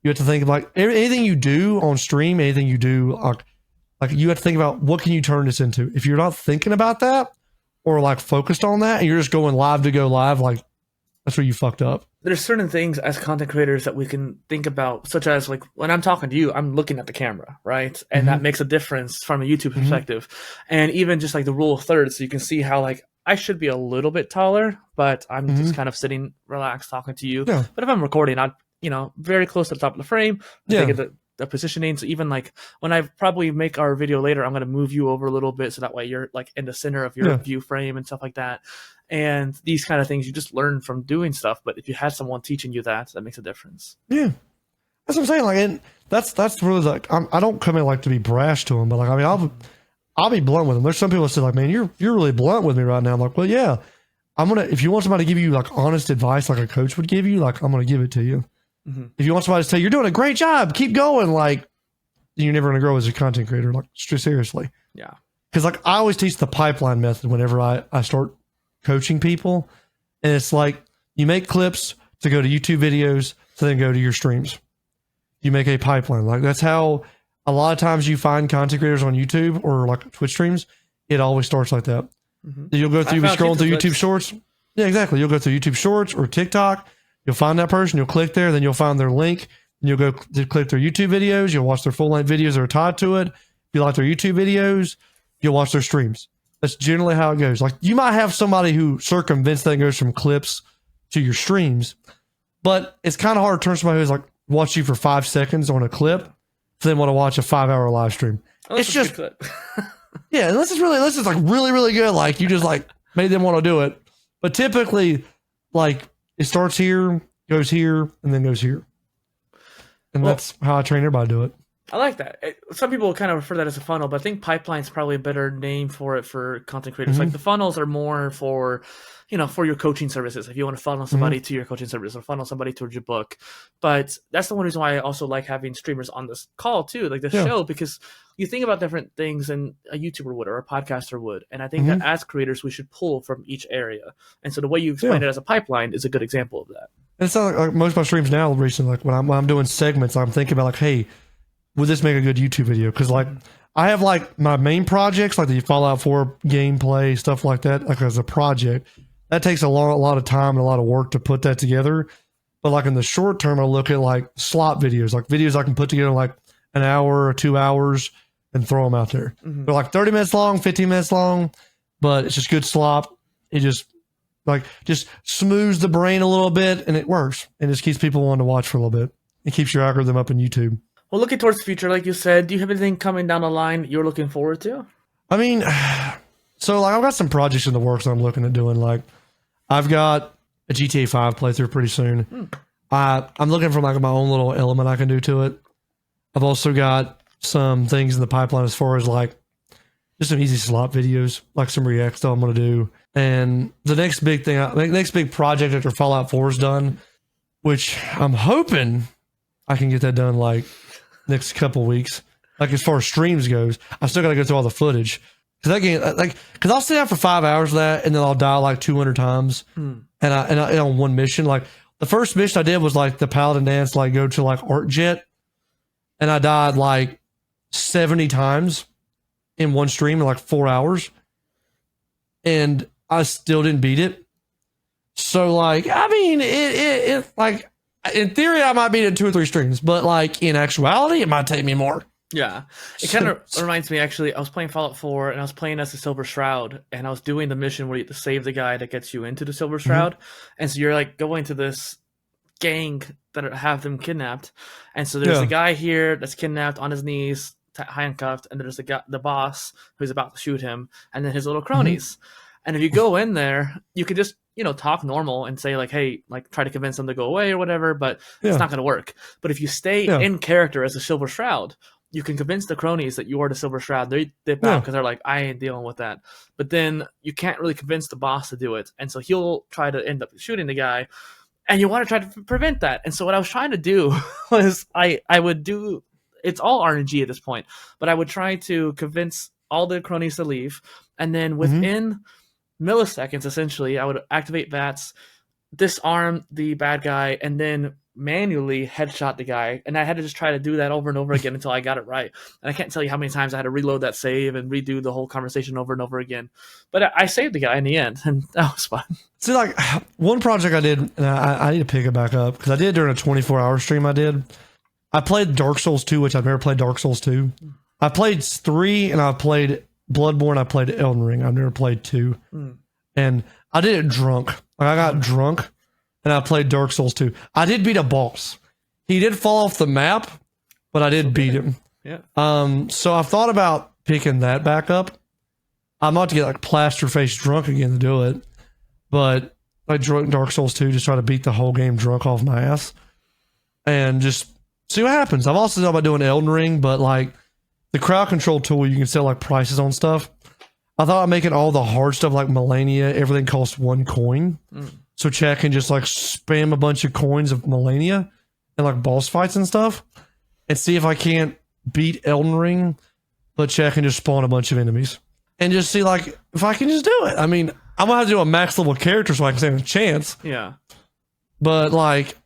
You have to think of like anything you do on stream, anything you do like you have to think about what can you turn this into. If you're not thinking about that or like focused on that, and you're just going live to go live, like that's where you fucked up. There's certain things as content creators that we can think about, such as like when I'm talking to you, I'm looking at the camera, right? And that makes a difference from a YouTube perspective. And even just like the rule of thirds, so you can see how like I should be a little bit taller, but I'm just kind of sitting relaxed talking to you. Yeah. But if I'm recording, I'm very close to the top of the frame. I think of the positioning. So even like when I probably make our video later, I'm going to move you over a little bit, so that way you're like in the center of your view frame and stuff like that. And these kind of things you just learn from doing stuff. But if you had someone teaching you that makes a difference. Yeah, that's what I'm saying. Like, and that's really like I don't come in like to be brash to them, but like I mean I'll be blunt with them. There's some people that say like, man, you're really blunt with me right now. I'm like, well, yeah, if you want somebody to give you like honest advice, like a coach would give you, like I'm gonna give it to you. Mm-hmm. If you want somebody to say you're doing a great job, keep going, like you're never gonna grow as a content creator. Like seriously, yeah. Because like I always teach the pipeline method whenever I start coaching people, and it's like you make clips to go to YouTube videos to then go to your streams. You make a pipeline. Like that's how a lot of times you find content creators on YouTube or like Twitch streams. It always starts like that. Mm-hmm. You'll go through scrolling through YouTube Shorts. Yeah, exactly. You'll go through YouTube Shorts or TikTok. You'll find that person. You'll click there. Then you'll find their link. And you'll go to click their YouTube videos. You'll watch their full length videos that are tied to it. If you like their YouTube videos, you'll watch their streams. That's generally how it goes. Like you might have somebody who circumvents that and goes from clips to your streams, but it's kind of hard to turn somebody who's like watch you for 5 seconds on a clip to then want to watch a 5-hour live stream. Oh, it's just yeah, unless it's like really, really good. Like you just like made them want to do it. But typically like it starts here, goes here, and then goes here. And that's how I train everybody to do it. I like that. Some people kind of refer that as a funnel, but I think pipeline is probably a better name for it for content creators. Like the funnels are more for, for your coaching services. If you want to funnel somebody to your coaching service or funnel somebody towards your book. But that's the one reason why I also like having streamers on this call too, like the show, because you think about different things than a YouTuber would or a podcaster would. And I think that as creators, we should pull from each area. And so the way you explain it as a pipeline is a good example of that. And it's not like most of my streams now recently, like when I'm doing segments, I'm thinking about like, hey, would this make a good YouTube video? Because like I have like my main projects, like the Fallout 4 gameplay, stuff like that, like as a project. That takes a lot of time and a lot of work to put that together. But like in the short term, I look at like slot videos, like videos I can put together in like an hour or 2 hours and throw them out there. They're like 30 minutes long, 15 minutes long, but it's just good slop. It just smooths the brain a little bit and it works. And just keeps people wanting to watch for a little bit. It keeps your algorithm up in YouTube. Well, looking towards the future, like you said, do you have anything coming down the line you're looking forward to? I mean, so like I've got some projects in the works I'm looking at doing. Like I've got a GTA 5 playthrough pretty soon. I'm looking for like my own little element I can do to it. I've also got some things in the pipeline as far as like just some easy slot videos, like some React stuff I'm going to do. And the next big thing, next big project after Fallout 4 is done, which I'm hoping I can get that done like next couple weeks. Like as far as streams goes, I still got to go through all the footage. Cause that game, cause I'll sit down for 5 hours of that and then I'll die like 200 times. And I on one mission, like the first mission I did was like the Paladin dance, like go to like Art Jet. And I died like 70 times in one stream in like 4 hours. And I still didn't beat it. So like, I mean, it like in theory, I might beat it in 2 or 3 streams, but like in actuality, it might take me more. Yeah. It kind of reminds me, actually, I was playing Fallout 4 and I was playing as the Silver Shroud and I was doing the mission where you have to save the guy that gets you into the Silver Shroud. And so you're like going to this gang that have them kidnapped. And so there's a guy here that's kidnapped on his knees, handcuffed, and there's the boss who's about to shoot him, and then his little cronies. And if you go in there, you could just, talk normal and say like, hey, like try to convince them to go away or whatever, but it's not going to work. But if you stay in character as a Silver Shroud, you can convince the cronies that you are the Silver Shroud. They dip out because they're like, I ain't dealing with that. But then you can't really convince the boss to do it. And so he'll try to end up shooting the guy. And you want to try to prevent that. And so what I was trying to do was I would do, it's all RNG at this point, but I would try to convince all the cronies to leave. And then within milliseconds, essentially, I would activate VATS, disarm the bad guy, and then manually headshot the guy. And I had to just try to do that over and over again until I got it right. And I can't tell you how many times I had to reload that save and redo the whole conversation over and over again. But I saved the guy in the end, and that was fun. See, like one project I did, and I need to pick it back up because I did during a 24-hour stream. I played Dark Souls 2, which I've never played Dark Souls 2. I played 3, and I played Bloodborne. I played Elden Ring. I've never played 2. And I did it drunk. Like I got drunk. And I played Dark Souls 2. I did beat a boss. He did fall off the map, but I did beat him. Yeah. So I've thought about picking that back up. I'm about to get like plaster face drunk again to do it. But like Dark Souls 2, just try to beat the whole game drunk off my ass. And just see what happens. I've also thought about doing Elden Ring, but like the crowd control tool, you can set like prices on stuff. I thought I'd making all the hard stuff like Millennia, everything costs 1 coin. So Chad can just like spam a bunch of coins of Millennia and like boss fights and stuff and see if I can't beat Elden Ring, but Chad can just spawn a bunch of enemies and just see like if I can just do it. I mean, I'm gonna have to do a max level character so I can stand a chance. Yeah. But like,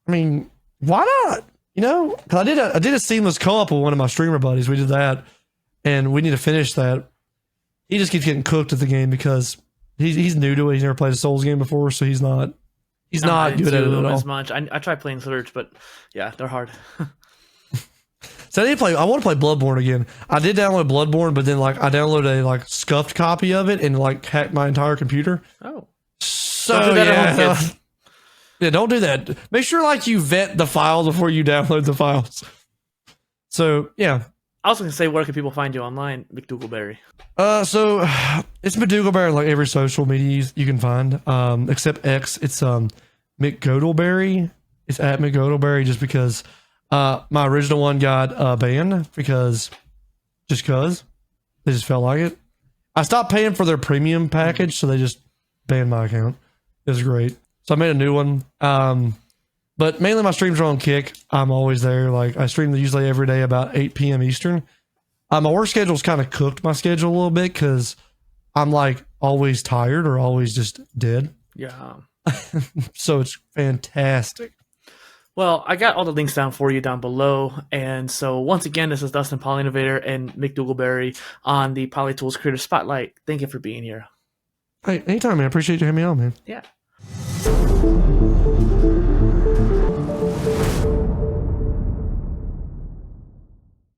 I mean, why not? Because I did a seamless co-op with one of my streamer buddies. We did that and we need to finish that. He just keeps getting cooked at the game because he's new to it. He's never played a Souls game before, so he's not good at it at all. As much. I tried playing Surge, but yeah, they're hard. So I want to play Bloodborne again. I did download Bloodborne, but then like I downloaded a like scuffed copy of it and like hacked my entire computer. Oh, so don't do that at home, kids. Yeah, don't do that. Make sure like you vet the files before you download the files. So yeah. I was going to say, where can people find you online, McDougleberry? So it's McDougleberry, like every social media you can find, except X. It's McDougleberry. It's at McDougleberry just because My original one got banned because they just felt like it. I stopped paying for their premium package, so they just banned my account. It was great. So I made a new one. But mainly my streams are on Kick. I'm always there. Like I stream usually every day about 8 p.m. Eastern. My work schedule's kind of cooked my schedule a little bit because I'm like always tired or always just dead. Yeah. So it's fantastic. Well, I got all the links down for you down below. And so once again, this is Dustin PolyInnovator and McDougleberry on the PolyTools Creator Spotlight. Thank you for being here. Hey, anytime, man. I appreciate you having me on, man. Yeah.